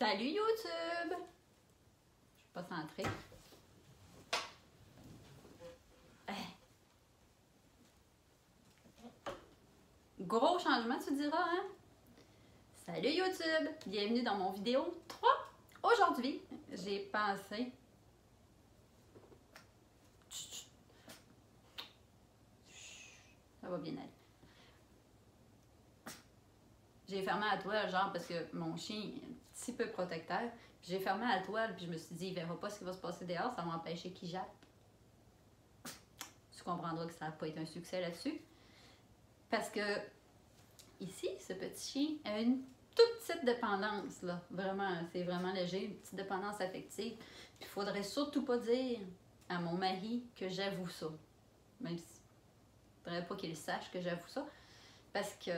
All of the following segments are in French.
Salut YouTube! Je suis pas centrée. Gros changement, tu diras, hein? Salut YouTube! Bienvenue dans mon vidéo 3. Aujourd'hui, j'ai pensé... Ça va bien aller. J'ai fermé la toile, genre, parce que mon chien est un petit peu protecteur. J'ai fermé la toile, puis je me suis dit, il verra pas ce qui va se passer dehors, ça va m'empêcher qu'il jappe. Tu comprendras que ça n'a pas été un succès là-dessus. Parce que, ici, ce petit chien a une toute petite dépendance, là. Vraiment, c'est vraiment léger, une petite dépendance affective. Puis il faudrait surtout pas dire à mon mari que j'avoue ça. Même si, il faudrait pas qu'il sache que j'avoue ça. Parce que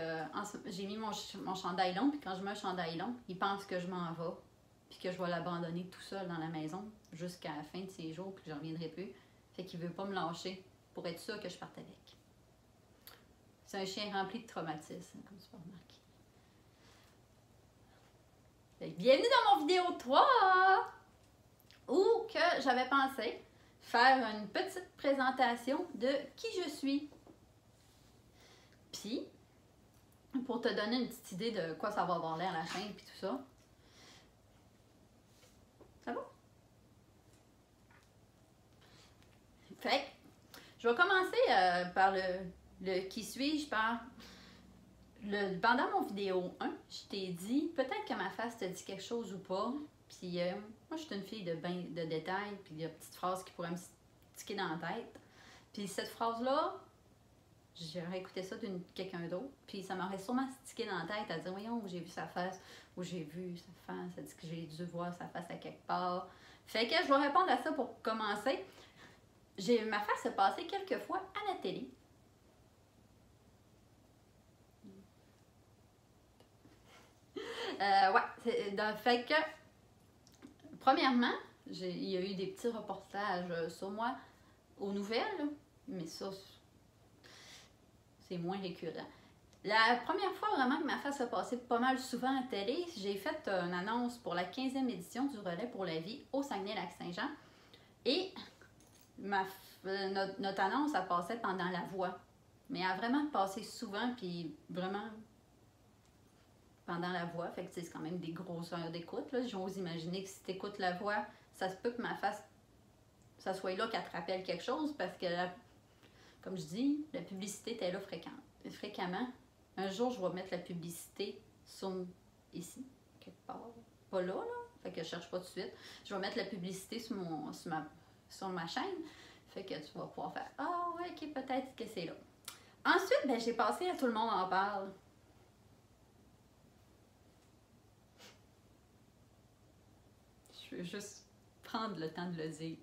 j'ai mis mon chandail long, puis quand je mets un chandail long, il pense que je m'en vais, puis que je vais l'abandonner tout seul dans la maison jusqu'à la fin de ses jours, puis que je ne reviendrai plus. Fait qu'il veut pas me lâcher pour être sûr que je parte avec. C'est un chien rempli de traumatisme, comme tu peux remarquer. Fait que bienvenue dans mon vidéo 3, où que j'avais pensé faire une petite présentation de qui je suis. Puis, pour te donner une petite idée de quoi ça va avoir l'air la chaîne puis tout ça. Ça va? Fait que, je vais commencer par le qui suis-je, pendant mon vidéo 1, je t'ai dit, peut-être que ma face te dit quelque chose ou pas, puis moi je suis une fille de détails, puis il y a une petite phrase qui pourrait me sticker dans la tête. Puis cette phrase-là, j'aurais écouté ça de quelqu'un d'autre, puis ça m'aurait sûrement stické dans la tête à dire, voyons, j'ai vu sa face, ou j'ai vu sa face, ça dit que j'ai dû voir sa face à quelque part. Fait que je vais répondre à ça pour commencer. Ma face s'est passée quelques fois à la télé. Fait que, premièrement, il y a eu des petits reportages sur moi aux nouvelles, mais ça, c'est moins récurrent. La première fois vraiment que ma face a passé pas mal souvent à la télé, j'ai fait une annonce pour la 15e édition du Relais pour la vie au Saguenay-Lac-Saint-Jean. Et notre annonce, a passé pendant La Voix. Mais elle a vraiment passé souvent, puis vraiment pendant La Voix. Fait que c'est quand même des grosses heures d'écoute. J'ose imaginer que si tu écoutes La Voix, ça se peut que ma face, ça soit là qu'elle te rappelle quelque chose, parce que comme je dis, la publicité était là fréquemment. Un jour, je vais mettre la publicité ici, quelque part. Pas là. Fait que je cherche pas tout de suite. Je vais mettre la publicité sur ma chaîne. Fait que tu vas pouvoir faire « Ah ouais, ok, peut-être que c'est là. » Ensuite, ben, j'ai passé à Tout le monde en parle. Je veux juste prendre le temps de le dire.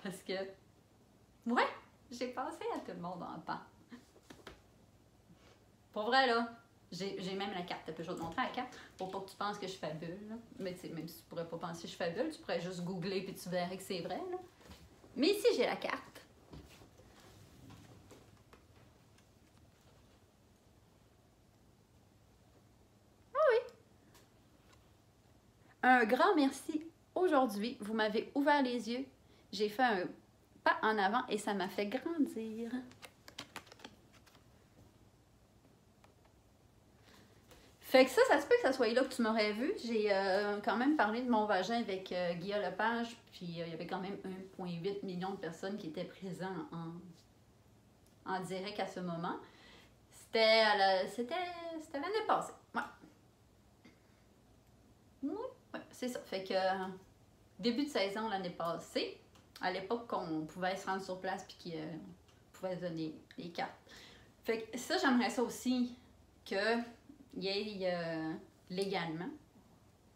Parce que, ouais, j'ai passé à Tout le monde en parle. Pour vrai, là, j'ai même la carte. Je vais te montrer la carte pour pas que tu penses que je fabule. Là. Mais même si tu pourrais pas penser que je fabule, tu pourrais juste googler puis tu verrais que c'est vrai. Là. Mais ici, j'ai la carte. Ah oui! Un grand merci aujourd'hui. Vous m'avez ouvert les yeux. J'ai fait un pas en avant et ça m'a fait grandir. Fait que ça se peut que ça soit là que tu m'aurais vu. J'ai quand même parlé de mon vagin avec Guillaume Lepage, puis il y avait quand même 1,8 million de personnes qui étaient présentes en direct à ce moment. C'était l'année passée. Ouais. Oui, ouais, c'est ça. Fait que début de saison l'année passée, à l'époque qu'on pouvait se rendre sur place puis qu'on pouvait donner les cartes. Fait que ça, j'aimerais ça aussi que il y ait légalement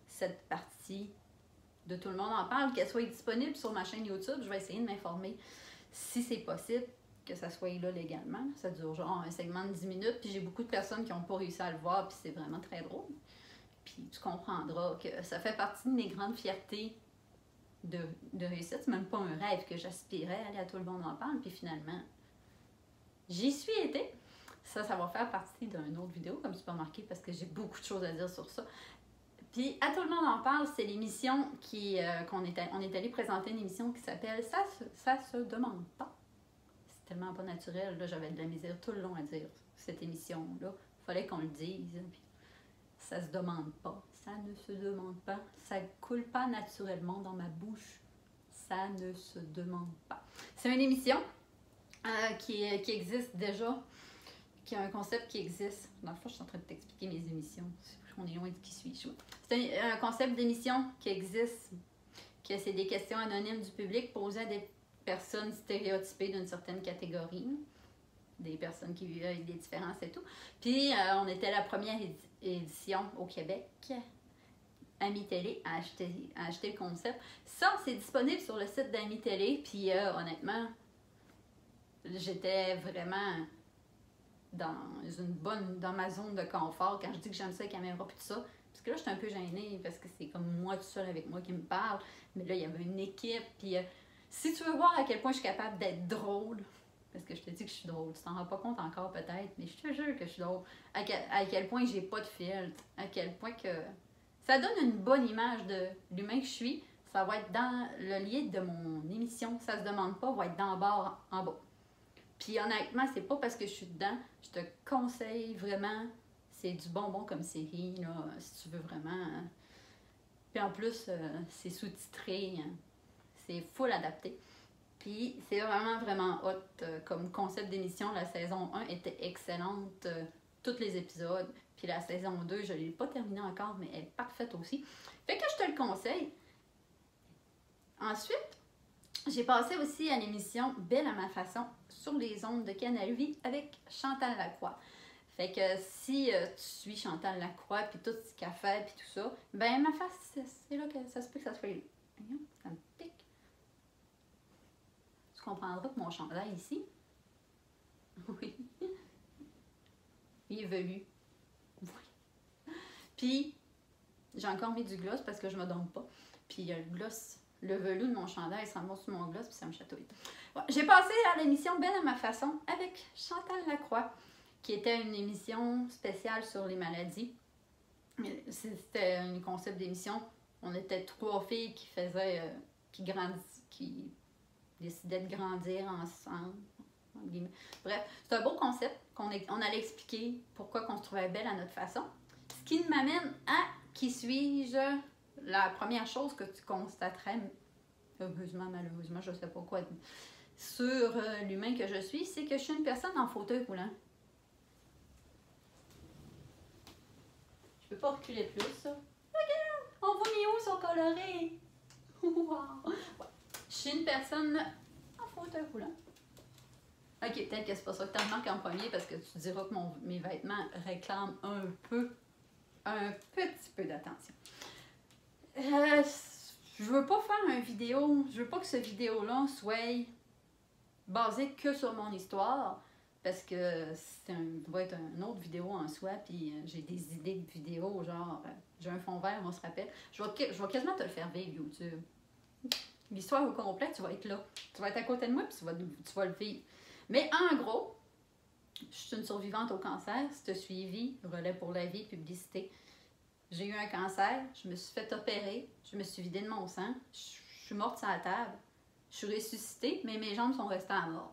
cette partie de Tout le monde en parle, qu'elle soit disponible sur ma chaîne YouTube. Je vais essayer de m'informer si c'est possible que ça soit là légalement. Ça dure genre un segment de 10 minutes, puis j'ai beaucoup de personnes qui n'ont pas réussi à le voir, puis c'est vraiment très drôle. Puis tu comprendras que ça fait partie de mes grandes fiertés de réussite. C'est même pas un rêve que j'aspirais à aller à Tout le monde en parle, puis finalement, j'y suis été. Ça va faire partie d'une autre vidéo, comme tu peux remarquer, parce que j'ai beaucoup de choses à dire sur ça. Puis, à tout le monde en parle, c'est l'émission on est allé présenter une émission qui s'appelle Ça se demande pas. C'est tellement pas naturel, là, j'avais de la misère tout le long à dire cette émission-là. Fallait qu'on le dise. Puis, ça se demande pas. Ça ne se demande pas. Ça coule pas naturellement dans ma bouche. Ça ne se demande pas. C'est une émission qui existe déjà, qui a un concept qui existe. Dans le fond, je suis en train de t'expliquer mes émissions. On est loin de qui suis-je. C'est un concept d'émission qui existe, que c'est des questions anonymes du public posées à des personnes stéréotypées d'une certaine catégorie, des personnes qui vivent avec des différences et tout. Puis, on était la première édition au Québec. Ami Télé a acheté le concept. Ça, c'est disponible sur le site d'Ami Télé. Puis, honnêtement, j'étais vraiment dans ma zone de confort quand je dis que j'aime ça, les caméras puis tout ça. Parce que là, j'étais un peu gênée parce que c'est comme moi tout seul avec moi qui me parle. Mais là, il y avait une équipe. Puis, si tu veux voir à quel point je suis capable d'être drôle, parce que je te dis que je suis drôle, tu t'en rends pas compte encore peut-être, mais je te jure que je suis drôle. À quel point j'ai pas de filtre, à quel point que ça donne une bonne image de l'humain que je suis. Ça va être dans le lien de mon émission. Ça se demande pas, va être dans le bas, en bas. Puis honnêtement, c'est pas parce que je suis dedans. Je te conseille vraiment. C'est du bonbon comme série, là, si tu veux vraiment. Hein. Puis en plus, c'est sous-titré. Hein. C'est full adapté. Puis c'est vraiment, vraiment hot comme concept d'émission. La saison 1 était excellente. Tous les épisodes. Puis la saison 2, je ne l'ai pas terminée encore, mais elle est parfaite aussi. Fait que je te le conseille. Ensuite, j'ai passé aussi à l'émission Belle à ma façon sur les ondes de Canal Vie avec Chantal Lacroix. Fait que si tu suis Chantal Lacroix, puis tout ce qu'elle fait, puis tout ça, ben ma face, c'est là que ça se peut que ça se fait. Ça me pique. Tu comprendras que mon chandail ici, oui, il est velu. Oui. Puis, j'ai encore mis du gloss parce que je me donne pas. Puis, le gloss, le velours de mon chandail, ça monte sur mon gloss, puis ça me chatouille. Ouais, j'ai passé à l'émission Belle à ma façon avec Chantal Lacroix, qui était une émission spéciale sur les maladies. C'était un concept d'émission. On était 3 filles qui faisaient, qui décidaient de grandir ensemble. Bref, c'est un beau concept on allait expliquer pourquoi on se trouvait belle à notre façon. Ce qui m'amène à qui suis-je? La première chose que tu constaterais, heureusement, malheureusement, je sais pas quoi, sur l'humain que je suis, c'est que je suis une personne en fauteuil roulant. Je peux pas reculer plus, ça. Regarde! On voit mes hauts sont colorés! Wow! Ouais. Je suis une personne en fauteuil roulant. Ok, peut-être que c'est pas ça que tu remarques en premier parce que tu diras que mes vêtements réclament un petit peu d'attention. Je veux pas faire une vidéo, je veux pas que cette vidéo-là soit basée que sur mon histoire parce que ça va être une autre vidéo en soi, puis j'ai des idées de vidéos, genre, j'ai un fond vert, on se rappelle. Je vais quasiment te le faire vivre, YouTube. L'histoire au complet, tu vas être là. Tu vas être à côté de moi, puis tu vas le vivre. Mais en gros, je suis une survivante au cancer. Si tu as suivi, Relais pour la vie, publicité. J'ai eu un cancer, je me suis fait opérer, je me suis vidée de mon sang, je suis morte sur la table, je suis ressuscitée, mais mes jambes sont restées à mort.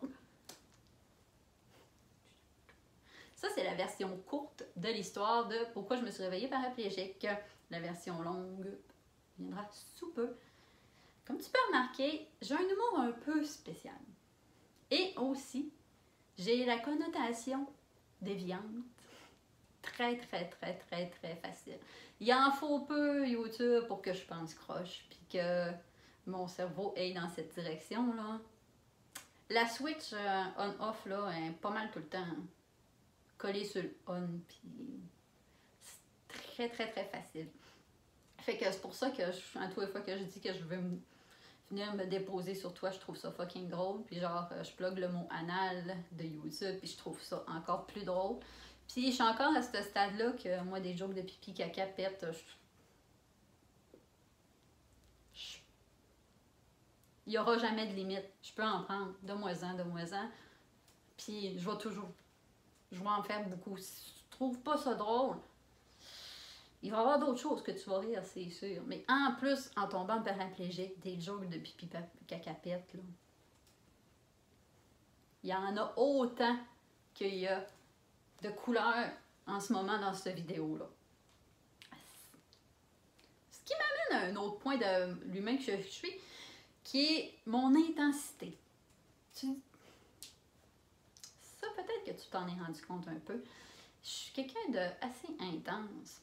Ça, c'est la version courte de l'histoire de pourquoi je me suis réveillée paraplégique. La version longue viendra sous peu. Comme tu peux remarquer, j'ai un humour un peu spécial. Et aussi, j'ai la connotation déviante. Très, très, très, très, très facile. Il en faut peu, YouTube, pour que je pense croche, puis que mon cerveau aille dans cette direction-là. La switch on-off, là, est pas mal tout le temps collée sur le on, puis c'est très, très, très facile. Fait que c'est pour ça que, à toutes les fois que je dis que je veux venir me déposer sur toi, je trouve ça fucking drôle. Puis genre, je plug le mot anal de YouTube, puis je trouve ça encore plus drôle. Puis je suis encore à ce stade-là que moi, des jokes de pipi, caca, pète, il n'y aura jamais de limite. Je peux en prendre de moins en. Puis je vais en faire beaucoup. Si tu trouves pas ça drôle, Il va y avoir d'autres choses que tu vas rire, c'est sûr. Mais en plus, en tombant paraplégique, des jokes de pipi cacapette, là. Il y en a autant qu'il y a de couleurs en ce moment dans cette vidéo-là. Ce qui m'amène à un autre point de l'humain que je suis, qui est mon intensité. Ça, peut-être que tu t'en es rendu compte un peu. Je suis quelqu'un de assez intense.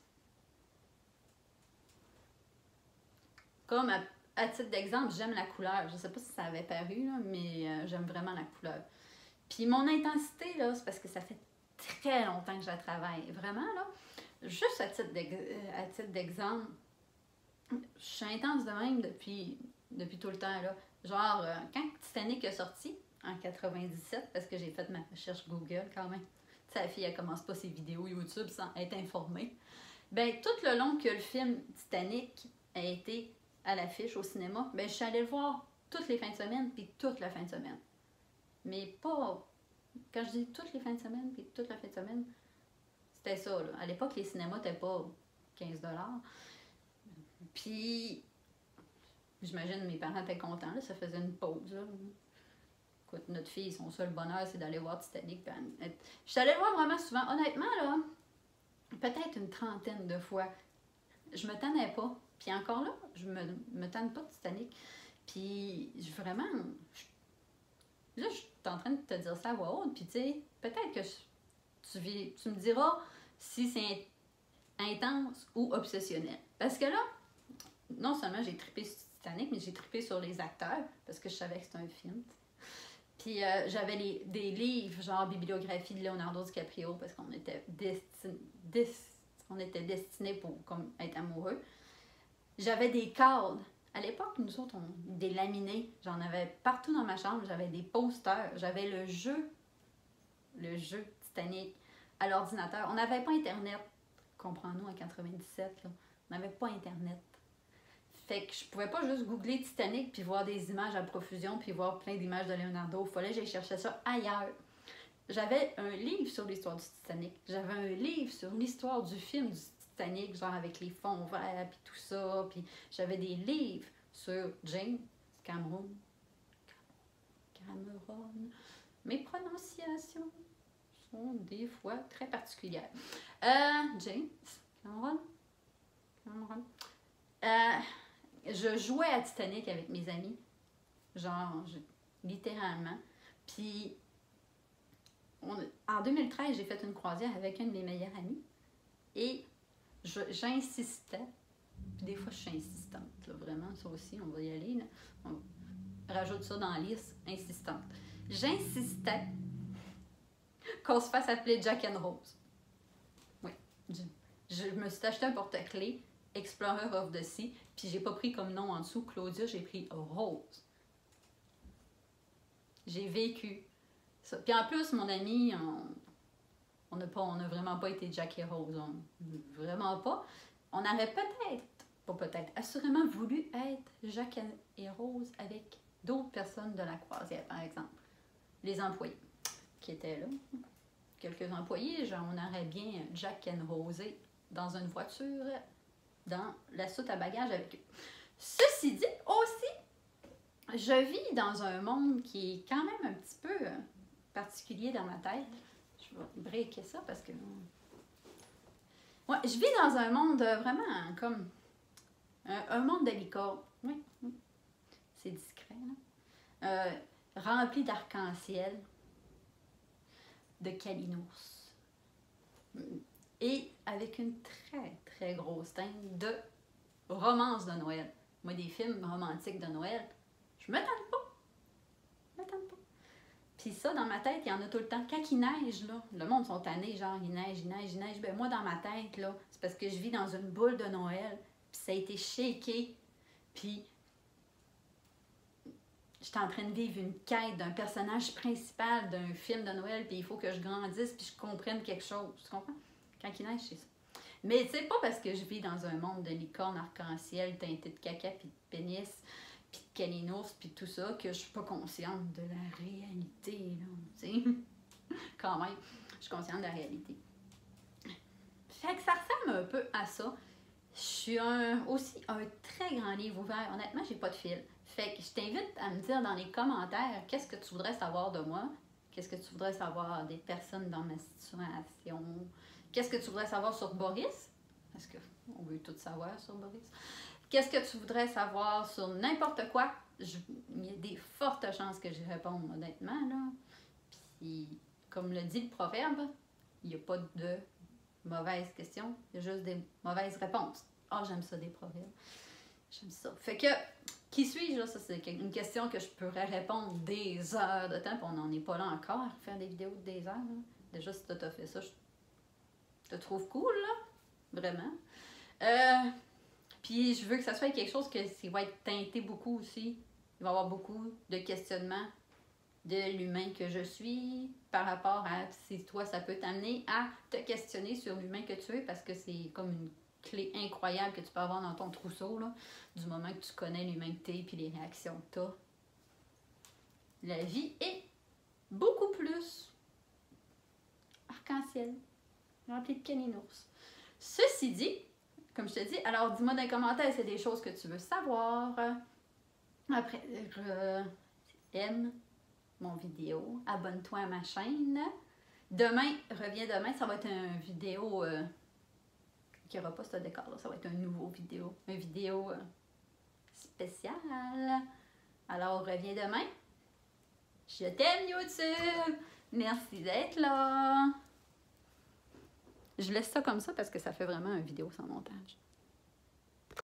Comme à titre d'exemple, j'aime la couleur. Je ne sais pas si ça avait paru, là, mais j'aime vraiment la couleur. Puis mon intensité, là, c'est parce que ça fait très longtemps que je la travaille. Vraiment, là, juste à titre d'exemple, je suis intense de même depuis tout le temps, là. Genre, quand Titanic est sorti, en 97, parce que j'ai fait ma recherche Google quand même. Tu sais, la fille, elle commence pas ses vidéos YouTube sans être informée. Ben, tout le long que le film Titanic a été à l'affiche au cinéma, ben, je suis allée le voir toutes les fins de semaine, puis toute la fin de semaine. Mais pas... Quand je dis toutes les fins de semaine, puis toute la fin de semaine, c'était ça, là. À l'époque, les cinémas n'étaient pas 15 $. Puis, j'imagine mes parents étaient contents, là, ça faisait une pause, là. Écoute, notre fille, son seul bonheur, c'est d'aller voir Titanic. Je suis allée le voir vraiment souvent. Honnêtement, là, peut-être une trentaine de fois. Je me tannais pas. Puis encore là, je me tanne pas de Titanic. Puis, vraiment, là, je suis en train de te dire ça à voix haute. Puis, tu sais, peut-être que tu me diras si c'est intense ou obsessionnel. Parce que là, non seulement j'ai trippé sur Titanic, mais j'ai trippé sur les acteurs, parce que je savais que c'était un film. Puis j'avais des livres, genre bibliographie de Leonardo DiCaprio, parce qu'on était destinés pour comme, être amoureux. J'avais des cadres. À l'époque, nous autres, des laminés. J'en avais partout dans ma chambre. J'avais des posters. J'avais le jeu Titanic à l'ordinateur. On n'avait pas Internet, comprends-nous, en 97. Là. On n'avait pas Internet. Fait que je pouvais pas juste googler Titanic puis voir des images à profusion puis voir plein d'images de Leonardo. Il fallait que j'aille chercher ça ailleurs. J'avais un livre sur l'histoire du Titanic. J'avais un livre sur l'histoire du film du Titanic, genre avec les fonds verts puis tout ça. Puis j'avais des livres sur James Cameron. Mes prononciations sont des fois très particulières. James Cameron. Je jouais à Titanic avec mes amis, genre littéralement. Puis en 2013, j'ai fait une croisière avec un de mes meilleurs amis et j'insistais. Puis des fois, je suis insistante, là, vraiment, ça aussi, on va y aller. Là. On rajoute ça dans la liste, insistante. J'insistais qu'on se fasse appeler Jack and Rose. Oui, je me suis acheté un porte-clés. Explorer of the Sea, puis j'ai pas pris comme nom en dessous Claudia, j'ai pris Rose. J'ai vécu ça. Puis en plus, mon ami, on n'a vraiment pas été Jack et Rose. Vraiment pas. On aurait assurément voulu être Jack et Rose avec d'autres personnes de la croisière, par exemple. Les employés qui étaient là. Quelques employés, genre, on aurait bien Jack and Rose dans une voiture dans la soute à bagages avec eux. Ceci dit, aussi, je vis dans un monde qui est quand même un petit peu particulier dans ma tête. Je vais breaker ça parce que... Ouais, je vis dans un monde vraiment comme... un monde de licorne. Oui, c'est discret, là. Rempli d'arc-en-ciel, de calinours. Et avec une très, très grosse teinte de romance de Noël. Moi, des films romantiques de Noël, je me tente pas. Puis ça, dans ma tête, il y en a tout le temps. Quand il neige, là, le monde sont tannés, genre, il neige. Ben moi, dans ma tête, là, c'est parce que je vis dans une boule de Noël, puis ça a été shaké, puis j'étais en train de vivre une quête d'un personnage principal d'un film de Noël, puis il faut que je grandisse, puis je comprenne quelque chose. Tu comprends? Quand il neige, c'est ça. Mais c'est pas parce que je vis dans un monde de licorne arc-en-ciel teinté de caca, puis de pénis, puis de calinours, puis tout ça, que je suis pas consciente de la réalité, là, tu sais. Quand même, je suis consciente de la réalité. Fait que ça ressemble un peu à ça. Je suis aussi un très grand livre ouvert. Honnêtement, j'ai pas de fil. Fait que je t'invite à me dire dans les commentaires qu'est-ce que tu voudrais savoir de moi, qu'est-ce que tu voudrais savoir des personnes dans ma situation, qu'est-ce que tu voudrais savoir sur Boris, parce qu'on veut tout savoir sur Boris. Qu'est-ce que tu voudrais savoir sur n'importe quoi? Il y a des fortes chances que j'y réponde, honnêtement, là. Puis, comme le dit le proverbe, il n'y a pas de mauvaises questions, il y a juste des mauvaises réponses. Ah, j'aime ça, des proverbes. J'aime ça. Fait que, qui suis-je, là? Ça, c'est une question que je pourrais répondre des heures de temps, puis on n'en est pas là encore, faire des vidéos de des heures, là. Déjà, si tu as fait ça, je te trouve cool, là. Vraiment. Puis je veux que ça soit quelque chose qui va être teinté beaucoup aussi. Il va y avoir beaucoup de questionnements de l'humain que je suis par rapport à si toi, ça peut t'amener à te questionner sur l'humain que tu es parce que c'est comme une clé incroyable que tu peux avoir dans ton trousseau, là, du moment que tu connais l'humanité et les réactions que tu as. La vie est beaucoup plus arc-en-ciel, remplie de caninours. Ceci dit, comme je te dis, alors dis-moi dans les commentaires, c'est des choses que tu veux savoir. Après, aime mon vidéo, abonne-toi à ma chaîne. Demain, reviens demain, ça va être une vidéo qui n'aura pas ce décor-là, ça va être une vidéo spéciale. Alors, reviens demain. Je t'aime, YouTube! Merci d'être là! Je laisse ça comme ça parce que ça fait vraiment une vidéo sans montage.